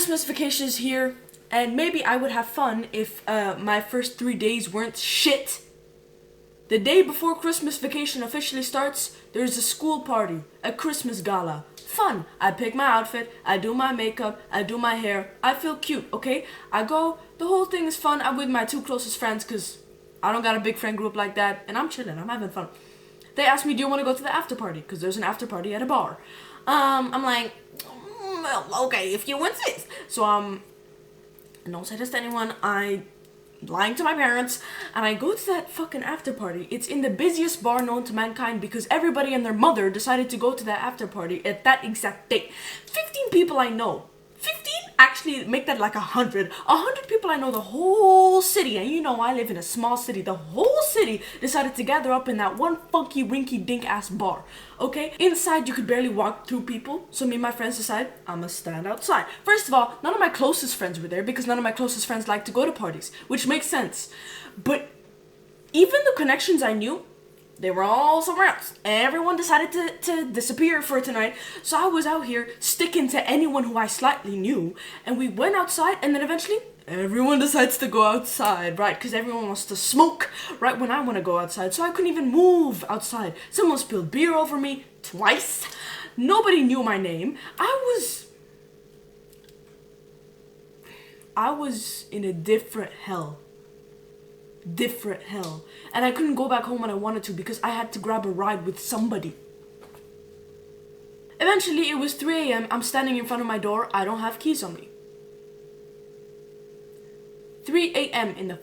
Christmas vacation is here, and maybe I would have fun if my first 3 days weren't shit. The day before Christmas vacation officially starts, there's a school party, a Christmas gala. Fun. I pick my outfit, I do my makeup, I do my hair. I feel cute, okay? I go, the whole thing is fun. I'm with my 2 closest friends because I don't got a big friend group like that, and I'm chilling, I'm having fun. They asked me, do you want to go to the after party? Because there's an after party at a bar. I'm like, well, okay, if you insist. So, and don't say this to anyone, I lying to my parents, and I go to that fucking after party. It's in the busiest bar known to mankind because everybody and their mother decided to go to that after party at that exact date. 15 people I know. 15? Actually, make that like 100. 100 people I know, the whole city, and you know I live in a small city, the whole city decided to gather up in that one funky rinky dink ass bar. Okay? Inside you could barely walk through people, so me and my friends decided I'ma stand outside. First of all, none of my closest friends were there because none of my closest friends like to go to parties, which makes sense. But even the connections I knew, they were all somewhere else. Everyone decided to disappear for tonight. So I was out here sticking to anyone who I slightly knew. And we went outside, and then eventually everyone decides to go outside, right? Because everyone wants to smoke right when I want to go outside. So I couldn't even move outside. Someone spilled beer over me twice. Nobody knew my name. I was in a different hell. And I couldn't go back home when I wanted to because I had to grab a ride with somebody. Eventually it was 3 a.m. I'm standing in front of my door. I don't have keys on me. 3 a.m. in the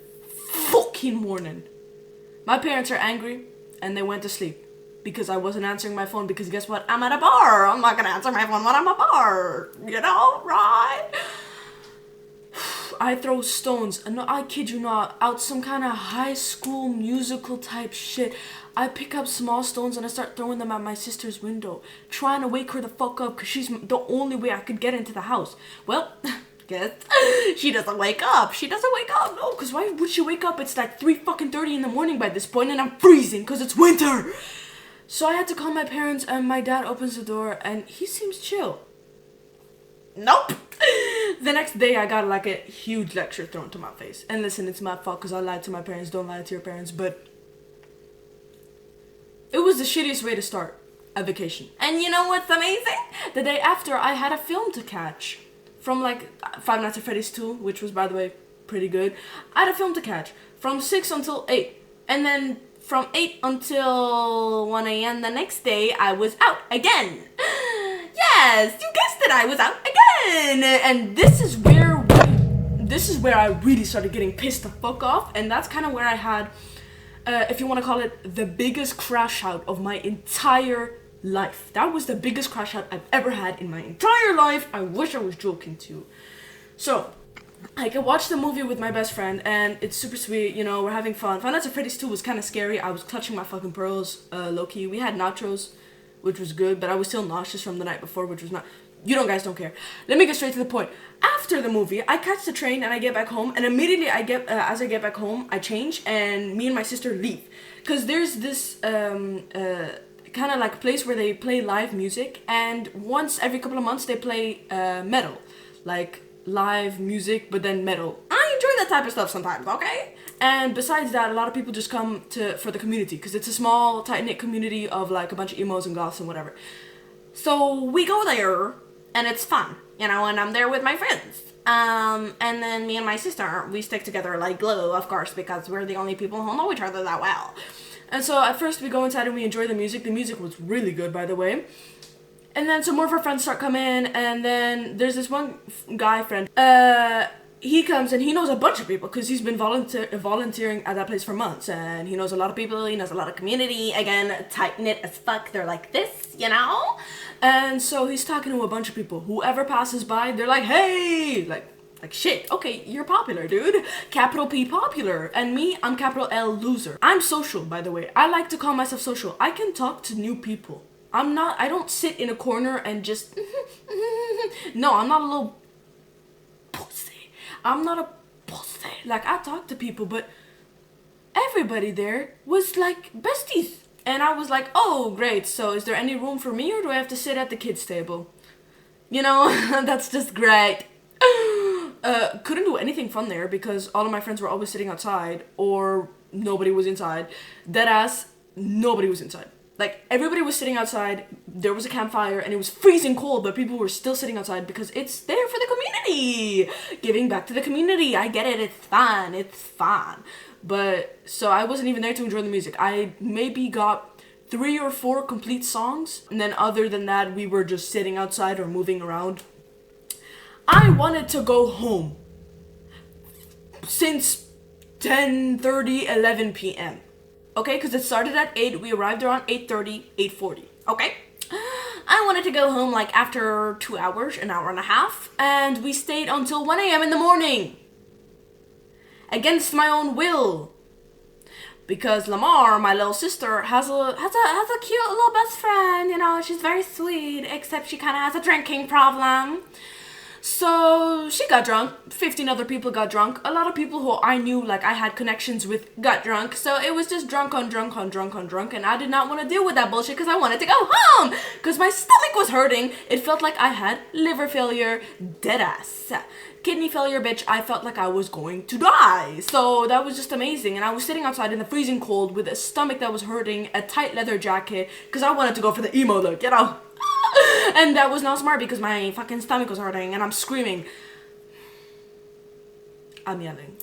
fucking morning. My parents are angry and they went to sleep because I wasn't answering my phone because guess what? I'm at a bar. I'm not gonna answer my phone when I'm at a bar. You know, right? I throw stones, and no, I kid you not, out some kind of high school musical type shit. I pick up small stones and I start throwing them at my sister's window, trying to wake her the fuck up because she's the only way I could get into the house. Well, guess she doesn't wake up. No, because why would she wake up? It's like 3:30 in the morning by this point and I'm freezing because it's winter. So I had to call my parents and my dad opens the door and he seems chill. Nope. The next day I got like a huge lecture thrown to my face. And listen, it's my fault because I lied to my parents. Don't lie to your parents. But it was the shittiest way to start a vacation. And you know what's amazing? The day after I had a film to catch. From like Five Nights at Freddy's 2, which was by the way pretty good. I had a film to catch from 6 until 8. And then from 8 until 1 a.m. the next day I was out again. Yes, you guessed it, I was out again. And this is where I really started getting pissed the fuck off. And that's kind of where I had, if you want to call it, the biggest crash out of my entire life. That was the biggest crash out I've ever had in my entire life. I wish I was joking too. So, I could watch the movie with my best friend and it's super sweet, you know, we're having fun. Five Nights at Freddy's 2 was kind of scary. I was clutching my fucking pearls, low-key. We had nachos, which was good, but I was still nauseous from the night before, which was not... You guys don't care. Let me get straight to the point. After the movie, I catch the train and I get back home, and immediately as I get back home, I change, and me and my sister leave. Because there's this, kind of like place where they play live music, and once every couple of months they play, metal. Like, live music, but then metal. I enjoy that type of stuff sometimes, okay? And besides that, a lot of people just come for the community because it's a small, tight-knit community of like a bunch of emos and goths and whatever. So we go there and it's fun, you know, and I'm there with my friends. And then me and my sister, we stick together like glue, of course, because we're the only people who know each other that well. And so at first we go inside and we enjoy the music. The music was really good, by the way. And then some more of our friends start coming, and then there's this one guy friend. He comes and he knows a bunch of people because he's been volunteering at that place for months, and he knows a lot of people, he knows a lot of community, again, tight-knit as fuck, they're like this, you know? And so he's talking to a bunch of people. Whoever passes by, they're like, hey! Like shit, okay, you're popular, dude. Capital P popular. And me, I'm capital L loser. I'm social, by the way. I like to call myself social. I can talk to new people. I don't sit in a corner and just, no, I'm not a little pussy. I'm not a pussy. Like, I talk to people, but everybody there was like besties. And I was like, oh, great. So is there any room for me or do I have to sit at the kids' table? You know, that's just great. couldn't do anything fun there because all of my friends were always sitting outside or nobody was inside. Deadass, nobody was inside. Like, everybody was sitting outside, there was a campfire, and it was freezing cold, but people were still sitting outside because it's there for the community! Giving back to the community, I get it, it's fun. But, so I wasn't even there to enjoy the music. I maybe got 3 or 4 complete songs, and then other than that, we were just sitting outside or moving around. I wanted to go home since 10:30, 11 p.m. Okay, because it started at 8, we arrived around 8:30, 8:40, okay? I wanted to go home like after 2 hours, an hour and a half, and we stayed until 1 a.m. in the morning. Against my own will. Because Lamar, my little sister, has a cute little best friend, you know, she's very sweet, except she kind of has a drinking problem. So she got drunk, 15 other people got drunk, a lot of people who I knew, like I had connections with, got drunk, so it was just drunk on drunk on drunk on drunk, and I did not want to deal with that bullshit because I wanted to go home, because my stomach was hurting, it felt like I had liver failure, deadass, kidney failure, bitch, I felt like I was going to die, so that was just amazing, and I was sitting outside in the freezing cold with a stomach that was hurting, a tight leather jacket, because I wanted to go for the emo look, you know. And that was not smart because my fucking stomach was hurting and I'm screaming. I'm yelling.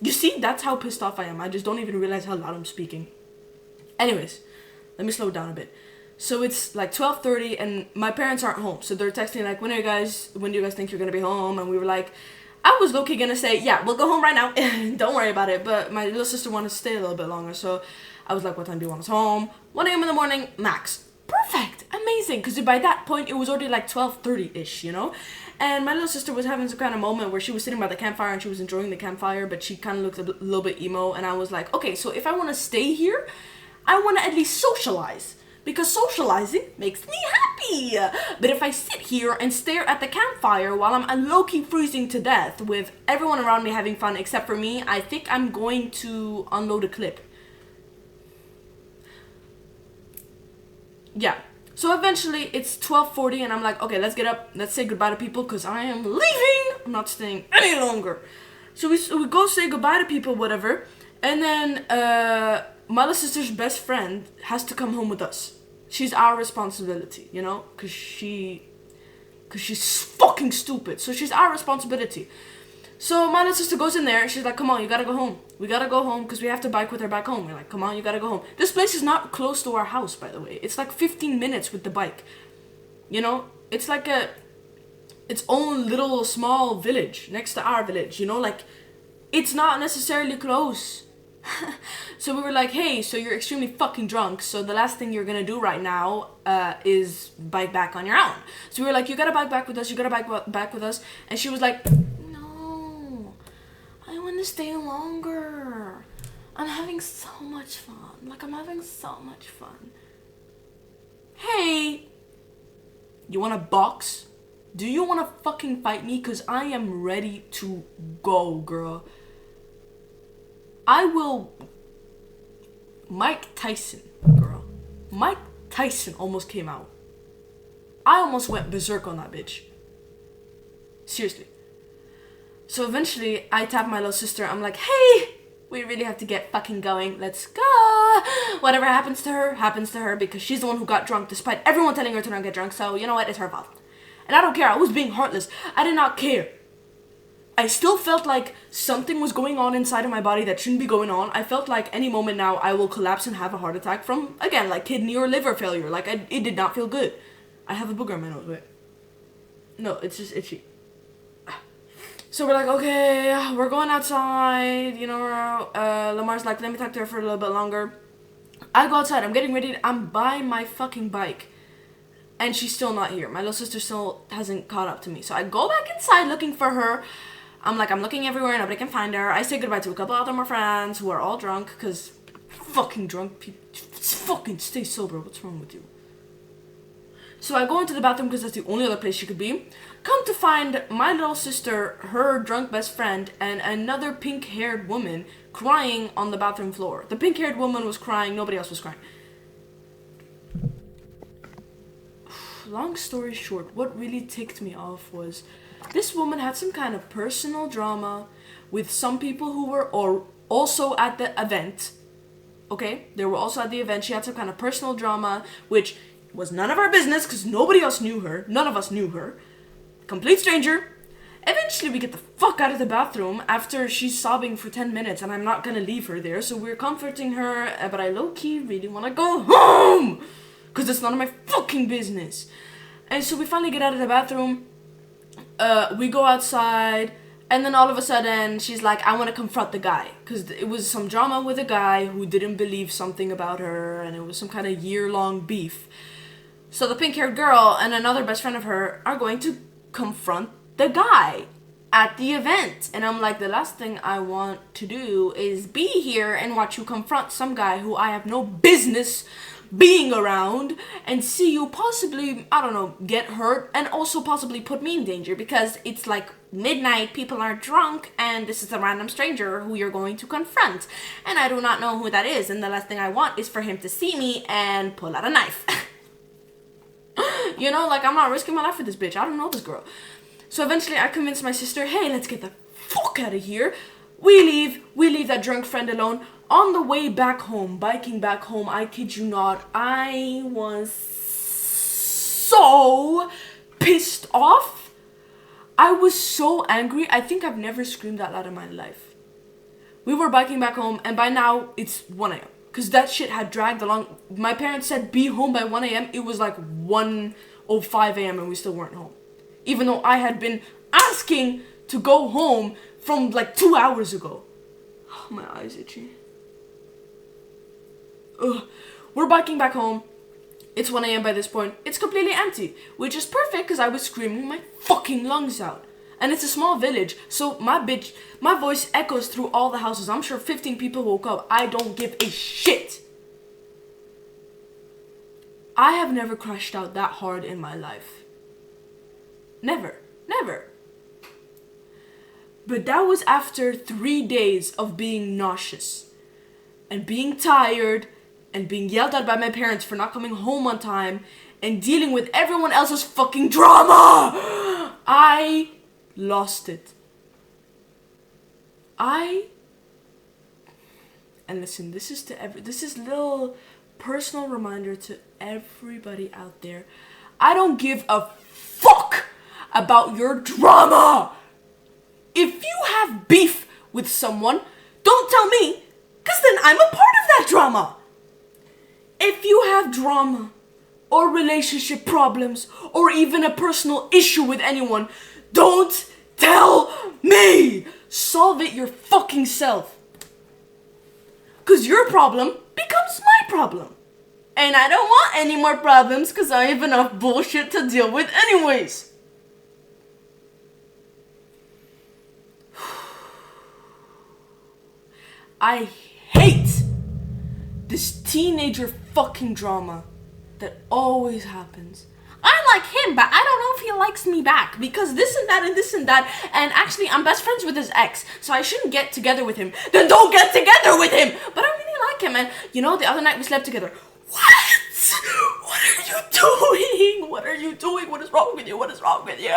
You see, that's how pissed off I am. I just don't even realize how loud I'm speaking. Anyways, let me slow down a bit. So it's like 12:30 and my parents aren't home. So they're texting like, when do you guys think you're gonna be home? And we were like, I was low-key gonna say, yeah, we'll go home right now. Don't worry about it. But my little sister wanted to stay a little bit longer. So I was like, what time do you want us home? 1 a.m. in the morning, max. Perfect, amazing, because by that point it was already like 12:30-ish, you know, and my little sister was having some kind of moment where she was sitting by the campfire and she was enjoying the campfire, but she kind of looked a little bit emo, and I was like, okay, so if I want to stay here, I want to at least socialize, because socializing makes me happy, but if I sit here and stare at the campfire while I'm low-key freezing to death with everyone around me having fun except for me, I think I'm going to unload a clip. Yeah, so eventually it's 12:40 and I'm like, okay, let's get up, let's say goodbye to people because I am leaving, I'm not staying any longer. So we go say goodbye to people, whatever, and then my little sister's best friend has to come home with us. She's our responsibility, you know, because she's fucking stupid, so she's our responsibility. So my little sister goes in there and she's like, come on, you gotta go home. We gotta go home because we have to bike with her back home. We're like, come on, you gotta go home. This place is not close to our house, by the way. It's like 15 minutes with the bike. You know, it's like its own little small village next to our village, you know, like it's not necessarily close. So we were like, hey, so you're extremely fucking drunk, so the last thing you're gonna do right now is bike back on your own. So we were like, you gotta bike back with us, you gotta bike back with us. And she was like, I want to stay longer. I'm having so much fun. Like, I'm having so much fun. Hey, you want to box? Do you want to fucking fight me? Because I am ready to go, girl. I will... Mike Tyson, girl. Mike Tyson almost came out. I almost went berserk on that bitch. Seriously. So eventually, I tap my little sister. I'm like, hey, we really have to get fucking going. Let's go. Whatever happens to her because she's the one who got drunk despite everyone telling her to not get drunk. So, you know what? It's her fault. And I don't care. I was being heartless. I did not care. I still felt like something was going on inside of my body that shouldn't be going on. I felt like any moment now I will collapse and have a heart attack from, again, like kidney or liver failure. Like, it did not feel good. I have a booger on my nose. Wait. No, it's just itchy. So we're like, okay, we're going outside, you know, Lamar's like, let me talk to her for a little bit longer. I go outside, I'm getting ready, I'm by my fucking bike, and she's still not here. My little sister still hasn't caught up to me. So I go back inside looking for her. I'm looking everywhere, nobody can find her. I say goodbye to a couple other more friends who are all drunk, because fucking drunk people, fucking stay sober, what's wrong with you? So I go into the bathroom because that's the only other place she could be. Come to find my little sister, her drunk best friend, and another pink-haired woman crying on the bathroom floor. The pink-haired woman was crying, nobody else was crying. Long story short, what really ticked me off was This woman had some kind of personal drama with some people who were also at the event. Okay, they were also at the event. She had some kind of personal drama, which was none of our business because nobody else knew her. None of us knew her. Complete stranger. Eventually, we get the fuck out of the bathroom after she's sobbing for 10 minutes, and I'm not gonna leave her there. So we're comforting her, but I low-key really want to go home because it's none of my fucking business. And so we finally get out of the bathroom. We go outside, and then all of a sudden, she's like, I want to confront the guy. Because it was some drama with a guy who didn't believe something about her, and it was some kind of year-long beef. So the pink-haired girl and another best friend of her are going to confront the guy at the event. And I'm like, the last thing I want to do is be here and watch you confront some guy who I have no business being around and see you possibly, I don't know, get hurt and also possibly put me in danger because it's like midnight, people are drunk, and this is a random stranger who you're going to confront. And I do not know who that is, and the last thing I want is for him to see me and pull out a knife. You know, like, I'm not risking my life for this bitch. I don't know this girl. So eventually I convinced my sister, hey, let's get the fuck out of here. We leave that drunk friend alone. On the way back home, biking back home, I kid you not, I was so pissed off. I was so angry. I think I've never screamed that loud in my life. We were biking back home, and by now it's 1 a.m. Because that shit had dragged along. My parents said be home by 1 a.m. It was like 1:05 a.m. and we still weren't home. Even though I had been asking to go home from like 2 hours ago. Oh, my eyes itchy. Ugh. We're biking back home. It's 1 a.m. by this point. It's completely empty, which is perfect because I was screaming my fucking lungs out. And it's a small village, so my voice echoes through all the houses. I'm sure 15 people woke up. I don't give a shit. I have never crashed out that hard in my life. Never. But that was after 3 days of being nauseous and being tired and being yelled at by my parents for not coming home on time and dealing with everyone else's fucking drama. I lost it. And listen, this is little personal reminder to everybody out there. I don't give a fuck about your drama. If you have beef with someone, don't tell me, because then I'm a part of that drama. If you have drama or relationship problems or even a personal issue with anyone, don't tell me. Solve it your fucking self. Because your problem becomes my problem. And I don't want any more problems because I have enough bullshit to deal with anyways. I hate this teenager fucking drama that always happens. I like him, but I don't know if he likes me back because this and that and this and that. And actually, I'm best friends with his ex, so I shouldn't get together with him. Then don't get together with him. But I really like him, and you know, the other night we slept together. What? What are you doing? What are you doing? What is wrong with you? What is wrong with you?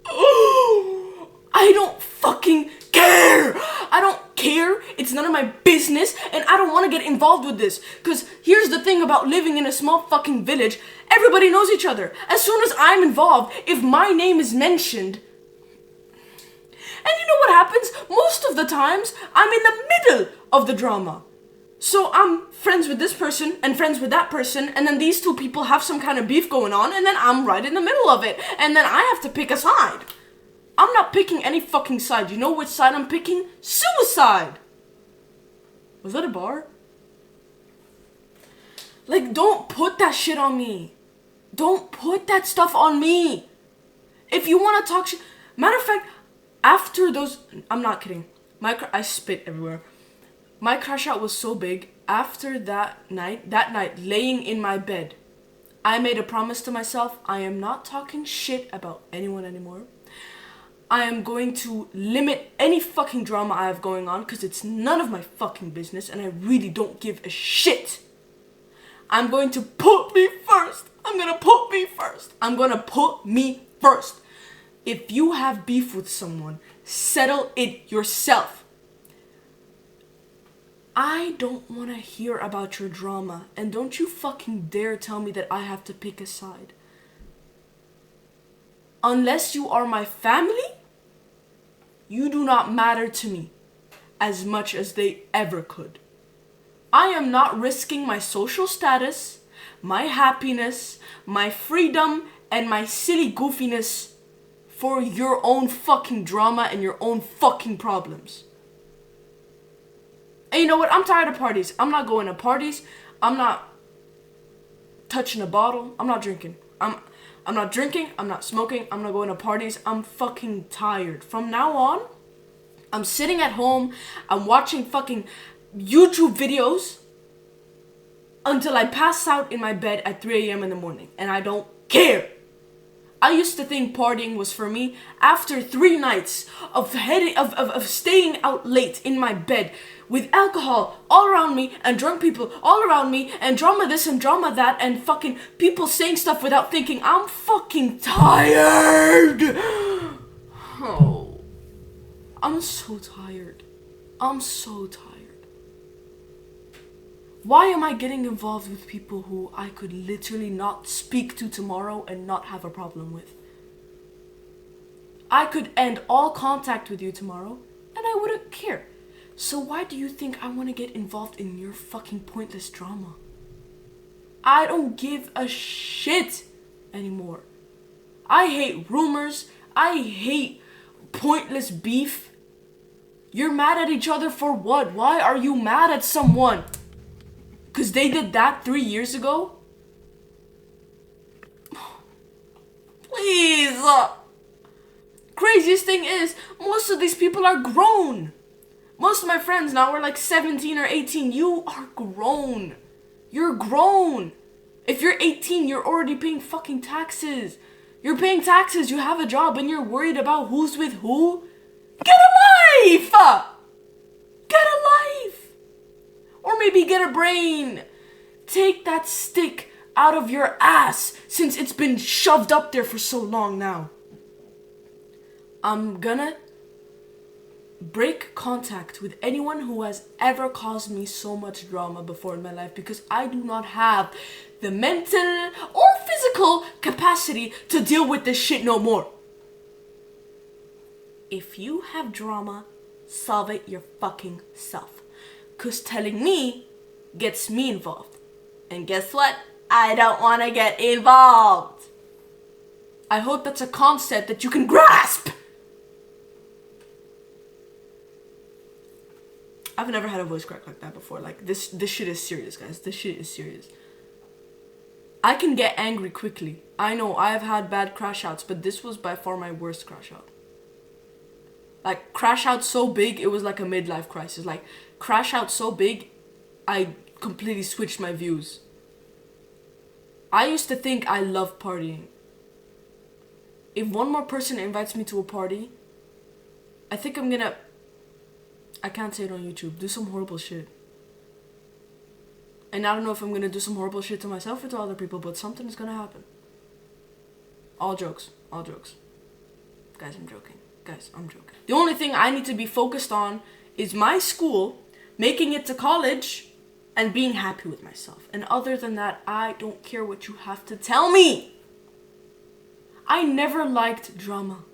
Oh, I don't fucking care. I don't care. It's none of my business, and I don't want to get involved with this. Because here's the thing about living in a small fucking village. Everybody knows each other. As soon as I'm involved, if my name is mentioned, and you know what happens? Most of the times, I'm in the middle of the drama. So I'm friends with this person and friends with that person, and then these two people have some kind of beef going on, and then I'm right in the middle of it, and then I have to pick a side. I'm not picking any fucking side. You know which side I'm picking? Suicide! Was that a bar? Like, don't put that shit on me. Don't put that stuff on me. If you want to talk shit... Matter of fact, after those... I'm not kidding. I spit everywhere. My crash out was so big. After that night, laying in my bed, I made a promise to myself. I am not talking shit about anyone anymore. I am going to limit any fucking drama I have going on because it's none of my fucking business and I really don't give a shit. I'm going to put me first. I'm going to put me first. If you have beef with someone, settle it yourself. I don't want to hear about your drama, and don't you fucking dare tell me that I have to pick a side. Unless you are my family, you do not matter to me as much as they ever could. I am not risking my social status, my happiness, my freedom, and my silly goofiness for your own fucking drama and your own fucking problems. And you know what? I'm tired of parties. I'm not going to parties. I'm not touching a bottle. I'm not drinking. I'm not drinking. I'm not smoking. I'm not going to parties. I'm fucking tired. From now on, I'm sitting at home. I'm watching fucking YouTube videos until I pass out in my bed at 3 a.m. in the morning. And I don't care. I used to think partying was for me. After 3 nights of staying out late in my bed with alcohol all around me and drunk people all around me and drama this and drama that and fucking people saying stuff without thinking, I'm fucking tired. Oh, I'm so tired. I'm so tired. Why am I getting involved with people who I could literally not speak to tomorrow and not have a problem with? I could end all contact with you tomorrow and I wouldn't care. So why do you think I want to get involved in your fucking pointless drama? I don't give a shit anymore. I hate rumors. I hate pointless beef. You're mad at each other for what? Why are you mad at someone? Because they did that 3 years ago? Please. Craziest thing is, most of these people are grown. Most of my friends now are like 17 or 18. You are grown. You're grown. If you're 18, you're already paying fucking taxes. You're paying taxes, you have a job, and you're worried about who's with who? Get a life! Get a life! Or maybe get a brain. Take that stick out of your ass since it's been shoved up there for so long now. I'm gonna break contact with anyone who has ever caused me so much drama before in my life because I do not have the mental or physical capacity to deal with this shit no more. If you have drama, solve it your fucking self. Cause telling me gets me involved. And guess what? I don't want to get involved. I hope that's a concept that you can grasp. I've never had a voice crack like that before. Like, this shit is serious, guys. This shit is serious. I can get angry quickly. I know, I've had bad crash outs, but this was by far my worst crash out. Like, crash out so big, it was like a midlife crisis. Like, crash out so big, I completely switched my views. I used to think I loved partying. If one more person invites me to a party, I think I'm gonna... I can't say it on YouTube. Do some horrible shit. And I don't know if I'm gonna do some horrible shit to myself or to other people, but something is gonna happen. All jokes. All jokes. Guys, I'm joking. Guys, I'm joking. The only thing I need to be focused on is my school, making it to college, and being happy with myself. And other than that, I don't care what you have to tell me. I never liked drama.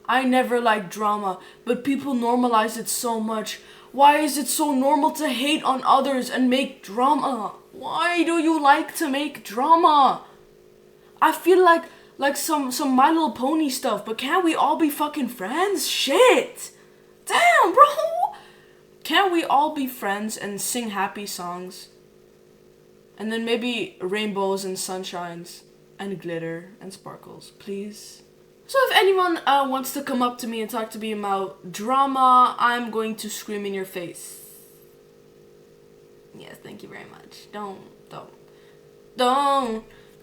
I never liked drama, but people normalize it so much. Why is it so normal to hate on others and make drama? Why do you like to make drama? I feel like some My Little Pony stuff, but can't we all be fucking friends? Shit! Damn, bro! Can't we all be friends and sing happy songs? And then maybe rainbows and sunshines and glitter and sparkles, please? So if anyone wants to come up to me and talk to me about drama, I'm going to scream in your face. Yes, thank you very much. Don't.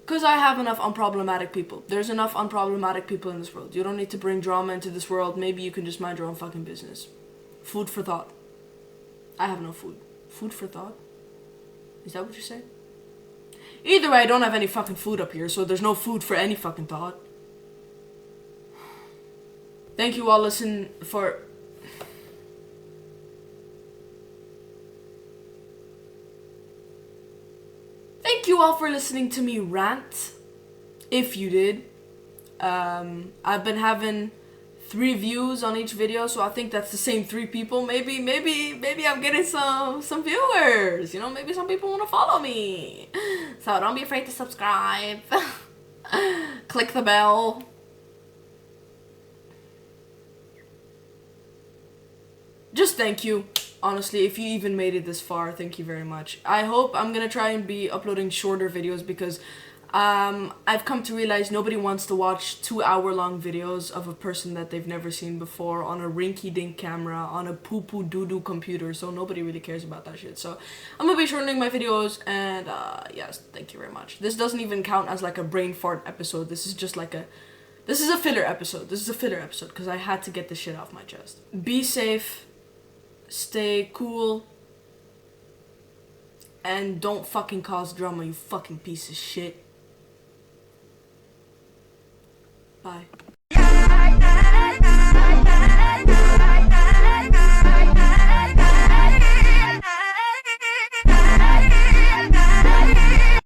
Because I have enough unproblematic people. There's enough unproblematic people in this world. You don't need to bring drama into this world. Maybe you can just mind your own fucking business. Food for thought. I have no food. Food for thought? Is that what you say? Either way, I don't have any fucking food up here, so there's no food for any fucking thought. Thank you all listen for... Thank you all for listening to me rant. If you did. I've been having 3 views on each video, so I think that's the same 3 people. Maybe I'm getting some viewers. You know, maybe some people want to follow me. So don't be afraid to subscribe. Click the bell. Just thank you. Honestly, if you even made it this far, thank you very much. I hope I'm gonna try and be uploading shorter videos because I've come to realize nobody wants to watch 2-hour-long videos of a person that they've never seen before on a rinky-dink camera on a poo-poo doo-doo computer, so nobody really cares about that shit. So I'm gonna be shortening my videos, and yes, thank you very much. This doesn't even count as like a brain fart episode. This is just like this is a filler episode. This is a filler episode because I had to get this shit off my chest. Be safe, stay cool, and don't fucking cause drama, you fucking piece of shit. Bye.